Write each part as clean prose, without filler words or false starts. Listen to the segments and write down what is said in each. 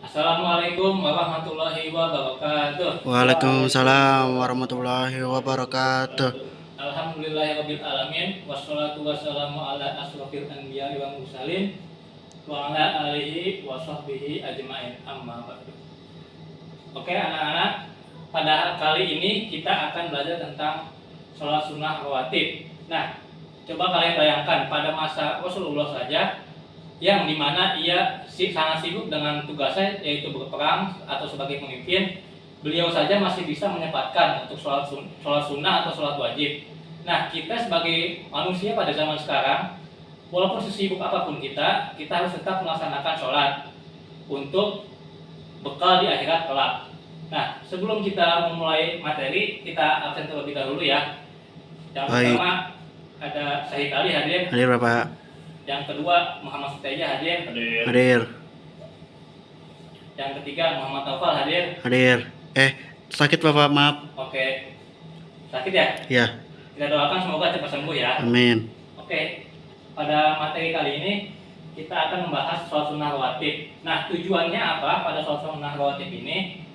Assalamualaikum warahmatullahi wabarakatuh. Waalaikumsalam warahmatullahi wabarakatuh. Alhamdulillahirabbil alamin wassalatu wassalamu ala asrofil anbiya'i wal mursalin wa ala alihi wa sahbihi ajmain amma ba'du. Oke anak-anak, pada kali ini kita akan belajar tentang sholat sunnah rawatib. Nah, coba kalian bayangkan pada masa Rasulullah saja yang dimana ia sangat sibuk dengan tugasnya yaitu berperang atau sebagai pemimpin, beliau saja masih bisa menyempatkan untuk sholat sunnah atau sholat wajib. Nah, kita sebagai manusia pada zaman sekarang, walaupun sesibuk apapun kita harus tetap melaksanakan sholat untuk bekal di akhirat kelak. Nah, sebelum kita memulai materi, kita absen terlebih dahulu ya. Yang pertama ada Syahid Ali hadir. Hadir Bapak. Yang kedua Muhammad Suteja hadir. Hadir. Yang ketiga Muhammad Taufal hadir. Hadir. Sakit Bapak, maaf. Oke. Sakit ya? Ya. Kita doakan semoga cepat sembuh ya. Amin. Oke. Pada materi kali ini kita akan membahas sholat sunnah rawatib. Nah, tujuannya apa pada sholat sunnah rawatib ini?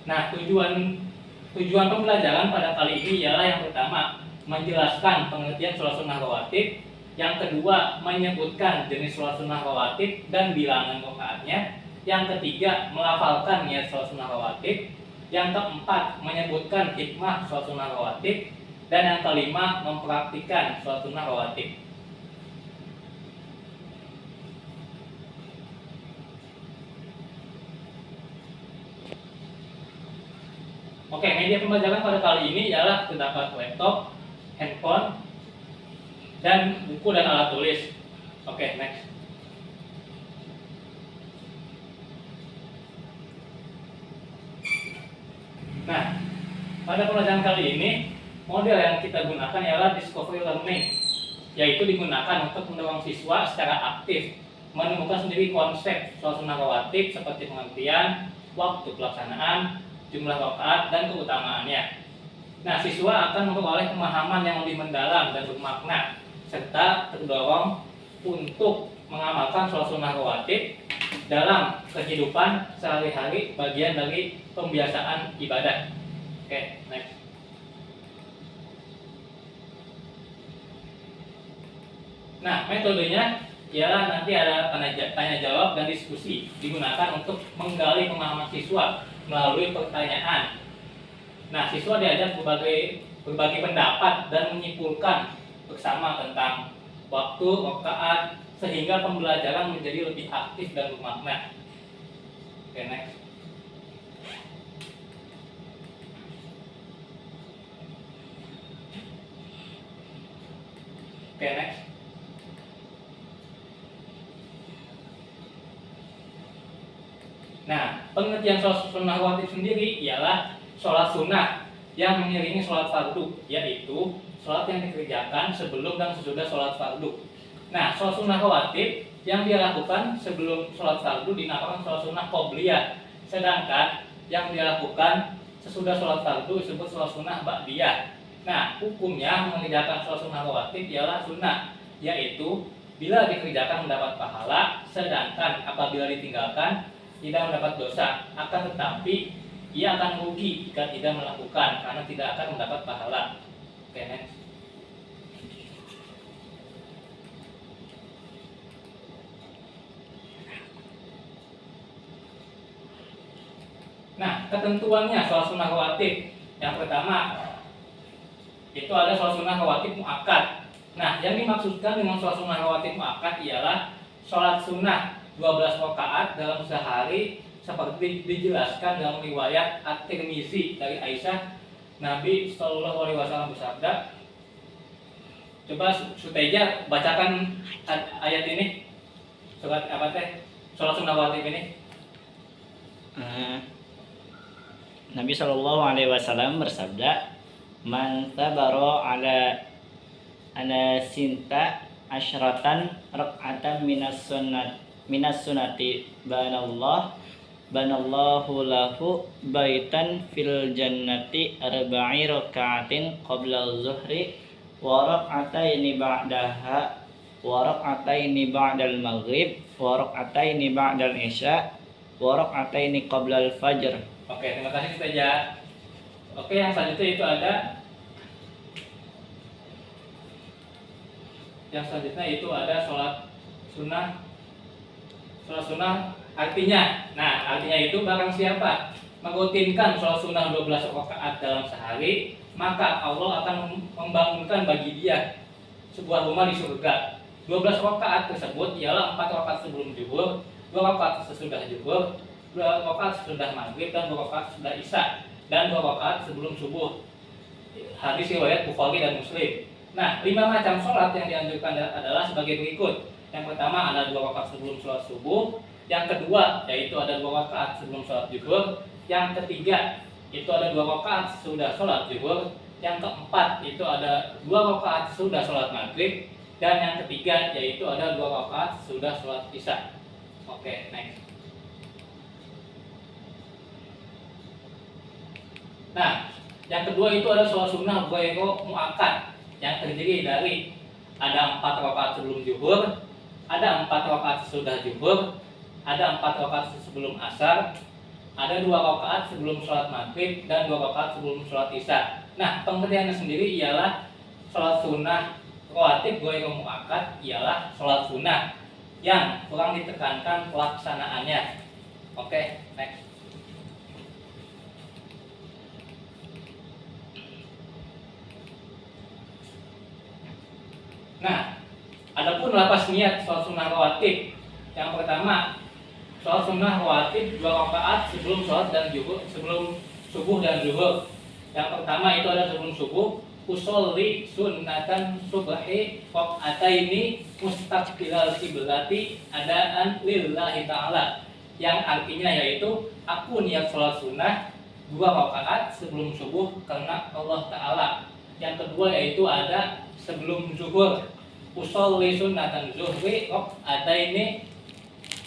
Nah, tujuan pembelajaran pada kali ini ialah yang pertama menjelaskan pengertian sholat sunnah rawatib, yang kedua menyebutkan jenis sholat sunnah rawatib dan bilangan rakaatnya, yang ketiga melafalkan niat sholat sunnah rawatib, yang keempat menyebutkan hikmah sholat sunnah rawatib, dan yang kelima mempraktikkan sholat sunnah rawatib. Oke, media pembelajaran pada kali ini ialah terdapat laptop, handphone, dan buku dan alat tulis. Oke, next. Nah, pada pembelajaran kali ini, model yang kita gunakan ialah discovery learning, yaitu digunakan untuk mendorong siswa secara aktif menemukan sendiri konsep sholat sunnah rawatib seperti pengertian, waktu pelaksanaan, jumlah rakaat, dan keutamaannya. Nah, siswa akan memperoleh pemahaman yang lebih mendalam dan bermakna, serta terdorong untuk mengamalkan sholat sunnah rawatib dalam kehidupan sehari-hari, bagian dari pembiasaan ibadah. Oke, next. Nah, metodenya ialah nanti ada tanya jawab dan diskusi, digunakan untuk menggali pemahaman siswa melalui pertanyaan. Nah, siswa diajak berbagi pendapat dan menyimpulkan bersama tentang waktu, rakaat, sehingga pembelajaran menjadi lebih aktif dan bermakna. Oke, next. Oke, next. Nah, pengertian sholat sunnah rawatib sendiri ialah sholat sunnah yang mengiringi sholat fardu, yaitu sholat yang dikerjakan sebelum dan sesudah sholat fardu. Nah, sholat sunnah rawatib yang dia lakukan sebelum sholat fardu dinamakan sholat sunnah qobliyah, sedangkan yang dia lakukan sesudah sholat fardu disebut sholat sunnah ba'diyah. Nah, hukumnya mengerjakan sholat sunnah rawatib ialah sunnah, yaitu bila dikerjakan mendapat pahala, sedangkan apabila ditinggalkan tidak mendapat dosa. Akan tetapi ia akan merugi jika tidak melakukan karena tidak akan mendapat pahala. Oke, next. Nah, ketentuannya sholat sunnah rawatib. Yang pertama itu ada sholat sunnah rawatib muakkad. Nah, yang dimaksudkan dengan sholat sunnah rawatib muakkad ialah sholat sunnah 12 rakaat dalam sehari seperti dijelaskan dalam riwayat At-Tirmizi dari Aisyah, Nabi Shallallahu Alaihi Wasallam bersabda. Coba Suteja bacakan ayat ini, surat apa teh? Sholat sunnah rawatib ini. Nabi Shallallahu Alaihi Wasallam bersabda, "Man tabaro ala sinta asyratan rak'atan minas sunnati banallahu lahu baitan fil jannati arba'i raka'atin qabla zuhri wa rak'ataini ba'daha wa rak'ataini ba'dal maghrib wa rak'ataini ba'dal isya wa rak'ataini qablal fajr. Oke, terima kasih saja. Oke, yang selanjutnya itu ada sholat sunnah. Sholat sunnah artinya, itu barang siapa merutinkan sholat sunnah 12 rakaat dalam sehari, maka Allah akan membangunkan bagi dia sebuah rumah di surga. 12 rakaat tersebut ialah 4 rakaat sebelum zuhur, 2 rakaat sesudah zuhur, 2 rakaat sesudah maghrib, dan 2 rakaat sesudah isya, dan 2 rakaat sebelum subuh. Hadis riwayat Bukhari dan Muslim. Nah, 5 macam sholat yang dianjurkan adalah sebagai berikut. Yang pertama ada 2 rakaat sebelum sholat subuh, yang kedua yaitu ada 2 rakaat sebelum sholat zuhur, yang ketiga itu ada 2 rakaat sesudah sholat zuhur, yang keempat itu ada 2 rakaat sesudah sholat maghrib, dan yang ketiga yaitu ada 2 rakaat sesudah sholat isya. Oke, next. Nah, yang kedua itu ada sholat sunnah ghairu muakkad yang terdiri dari ada 4 rakaat sebelum zuhur, ada 4 rakaat sesudah zuhur, ada 4 rakaat sebelum asar, ada 2 rakaat sebelum sholat maghrib, dan 2 rakaat sebelum sholat isya. Nah, pengertiannya sendiri ialah sholat sunnah rawatib ghairu muakkad ialah sholat sunnah yang kurang ditekankan pelaksanaannya. Oke, next. Nah, adapun lapas niat sholat sunnah rawatib, yang pertama sholat sunnah rawatib 2 rakaat sebelum sholat dan zuhur, sebelum subuh dan zuhur. Yang pertama itu ada sebelum subuh, usolli sunnatan subhi rakaataini mustaqbilal qiblati adaan lillahi ta'ala, yang artinya yaitu aku niat sholat sunnah 2 rakaat sebelum subuh karena Allah Ta'ala. Yang kedua yaitu ada sebelum zuhur, usolli sunnatan zuhri rakaataini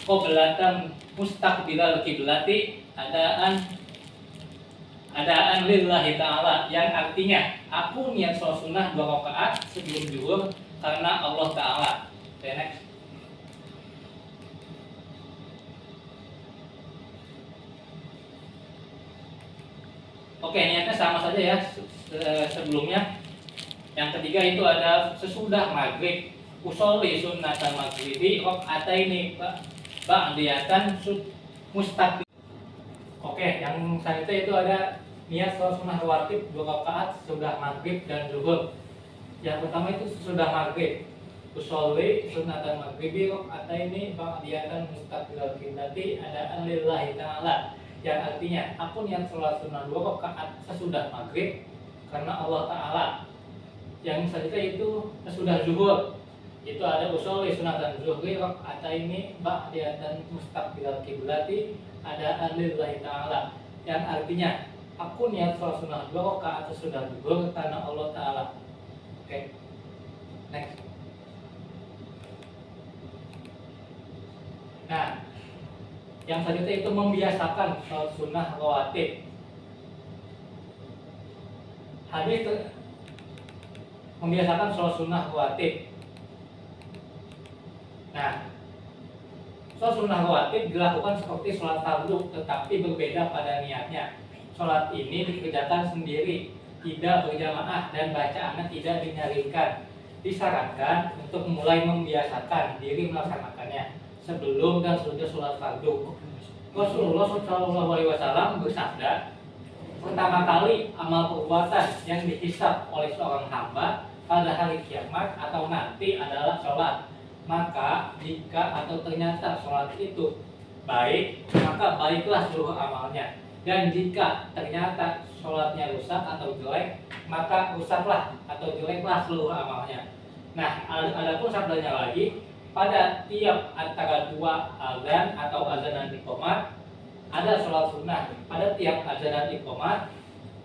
qoblatan mustaqbilal qiblati adaan lillahi ta'ala, yang artinya aku niat sholat sunnah 2 rakaat sebelum zuhur karena Allah Ta'ala. Okay, next. Oke, niatnya sama saja ya sebelumnya. Yang ketiga itu ada sesudah maghrib, usolli sunnatan maghribi rakaataini ba'diyatan mustaqbil. Oke, yang selanjutnya itu ada niat sholat sunnah rawatib 2 rakaat sesudah maghrib dan zuhur. Yang pertama itu sesudah maghrib, usolli sunnatan maghribi rakaataini ba'diyatan mustaqbilal qiblati adaan lillahi ta'ala, yang artinya aku niat sholat sunnah 2 rakaat sesudah maghrib karena Allah Ta'ala. Yang selanjutnya itu sesudah zuhur, itu ada usolli sunatan zuhri rakaataini ba'diyatan mustaqbilal qiblati adaan lillahi ta'ala, yang artinya aku niat sholat sunnah 2 rakaat sesudah zuhur karena Allah Ta'ala. Oke, next. Nah, yang selanjutnya itu membiasakan sholat sunnah rawatib. Hadis membiasakan sholat sunnah rawatib. Nah, sholat sunnah rawatib dilakukan seperti sholat fardu, tetapi berbeda pada niatnya. Sholat ini dikerjakan sendiri, tidak berjamaah, dan bacaannya tidak dinyaringkan. Disarankan untuk mulai membiasakan diri melaksanakannya sebelum dan sesudah sholat fardu. Rasulullah SAW bersabda, pertama kali amal perbuatan yang dihisab oleh seorang hamba pada hari kiamat atau nanti adalah sholat. Maka jika atau ternyata sholat itu baik, maka baiklah seluruh amalnya. Dan jika ternyata sholatnya rusak atau jelek, maka rusaklah atau jeleklah seluruh amalnya. Nah, adapun sabdanya lagi, pada tiap antara 2 azan atau azan dan iqamah ada sholat sunnah. Pada tiap azan dan iqamah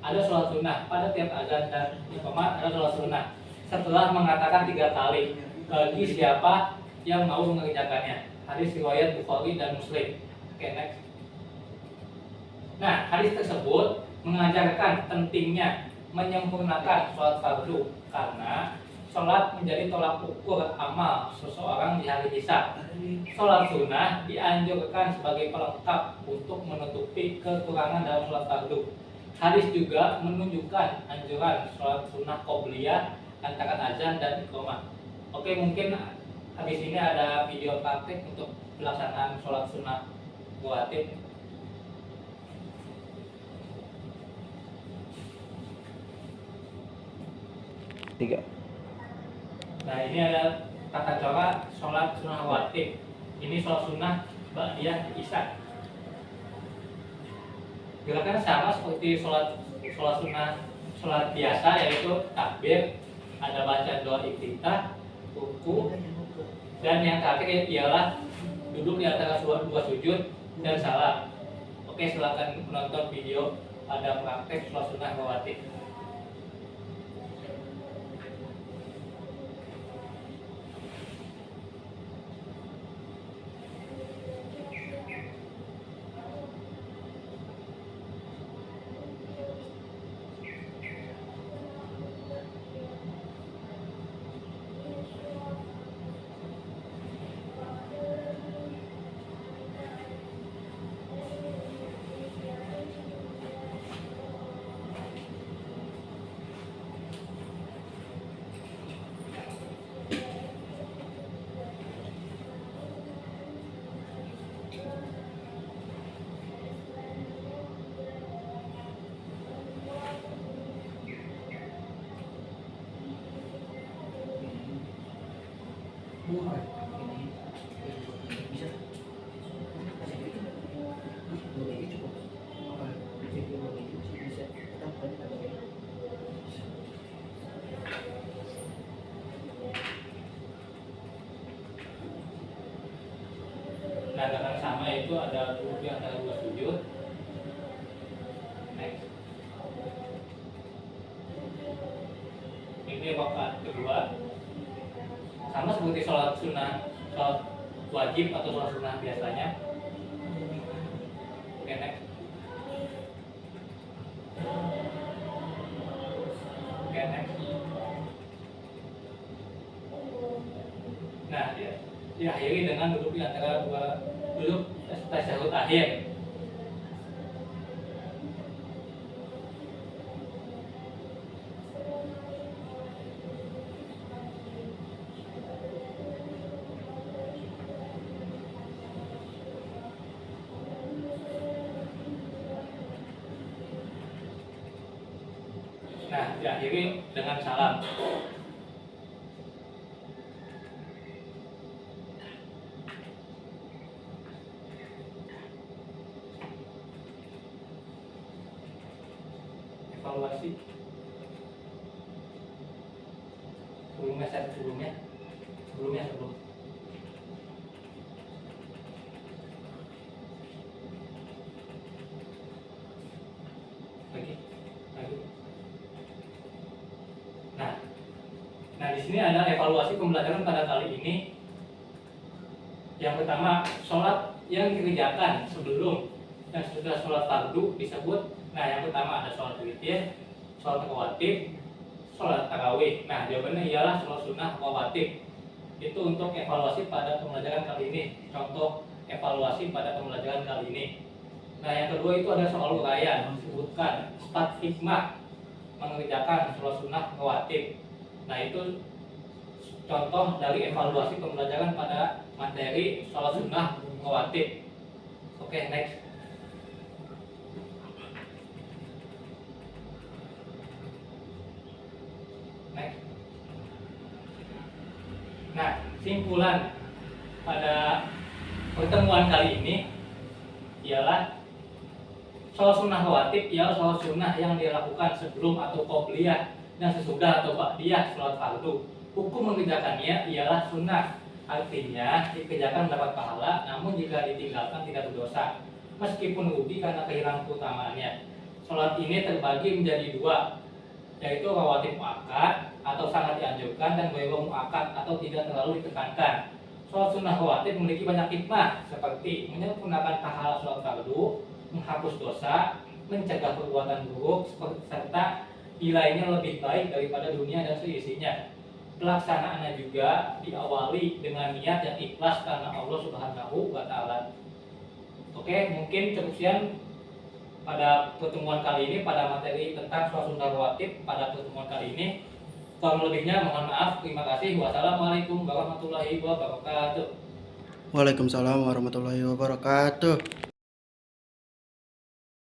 ada sholat sunnah. Pada tiap azan dan iqamah ada sholat sunnah. Setelah mengatakan 3 kali, bagi siapa yang mau mengerjakannya. Hadis riwayat Bukhari dan Muslim. Oke, next. Nah, hadis tersebut mengajarkan pentingnya menyempurnakan sholat fardu, karena sholat menjadi tolak ukur amal seseorang di hari hisab. Sholat sunnah dianjurkan sebagai pelengkap untuk menutupi kekurangan dalam sholat fardu. Hadis juga menunjukkan anjuran sholat sunnah qobliyah antara azan dan iqamah. Oke, mungkin habis ini ada video praktik untuk pelaksanaan sholat sunnah rawatib. Tiga. Nah, ini ada tata cara sholat sunnah rawatib. Ini sholat sunnah ba'diyah isya. Gerakan sama seperti sholat sunnah sholat biasa, yaitu takbir, ada baca doa iftitah, ruku, dan yang terakhir ialah duduk di antara dua sujud dan salam. Oke, silakan menonton video ada praktek sholat sunnah rawatib. Nah, gerakan sama itu ada duduk di antara dua sujud. Next. Ini rakaat kedua. Sama seperti sholat sunnah, sholat wajib atau sholat sunnah biasanya. Oke, next. Oke, next. Nah, diakhiri dengan duduk di antara duduk tasyahud akhir. Nah, diakhiri dengan salam. Evaluasi sebelumnya lagi. Nah, di sini ada evaluasi pembelajaran pada kali ini. Yang pertama, sholat yang dikerjakan sebelum dan sesudah sholat fardu disebut. Nah, yang pertama ada sholat witir, sholat rawatib, sholat tarawih. Nah, jawabannya ialah sholat sunnah rawatib. Itu untuk evaluasi pada pembelajaran kali ini. Contoh evaluasi pada pembelajaran kali ini. Nah, yang kedua itu ada soal uraian, disebutkan 4 hikmah mengerjakan sholat sunnah rawatib. Nah, itu contoh dari evaluasi pembelajaran pada materi sholat sunnah rawatib. Oke, next. Nah, simpulan pada pertemuan kali ini ialah sholat sunnah rawatib ialah sholat sunnah yang dilakukan sebelum atau qobliyah dan sesudah atau ba'diyah sholat fardu. Hukum mengerjakannya ialah sunnah, artinya dikerjakan mendapat pahala, namun jika ditinggalkan tidak berdosa, meskipun rugi karena kehilangan keutamaannya. Sholat ini terbagi menjadi dua, yaitu rawatib muakkad atau sangat dianjurkan dan ghairu muakkad atau tidak terlalu ditekankan. Sholat sunnah rawatib memiliki banyak hikmah seperti menyempurnakan pahala sholat fardu, menghapus dosa, mencegah perbuatan buruk, serta nilainya lebih baik daripada dunia dan seisinya. pelaksanaannya juga diawali dengan niat yang ikhlas karena Allah Subhanahu wa taala. Oke, mungkin sekian pada pertemuan kali ini, pada materi tentang sholat sunnah rawatib pada pertemuan kali ini. Kurang lebihnya mohon maaf. Terima kasih. Wassalamualaikum warahmatullahi wabarakatuh. Waalaikumsalam warahmatullahi wabarakatuh.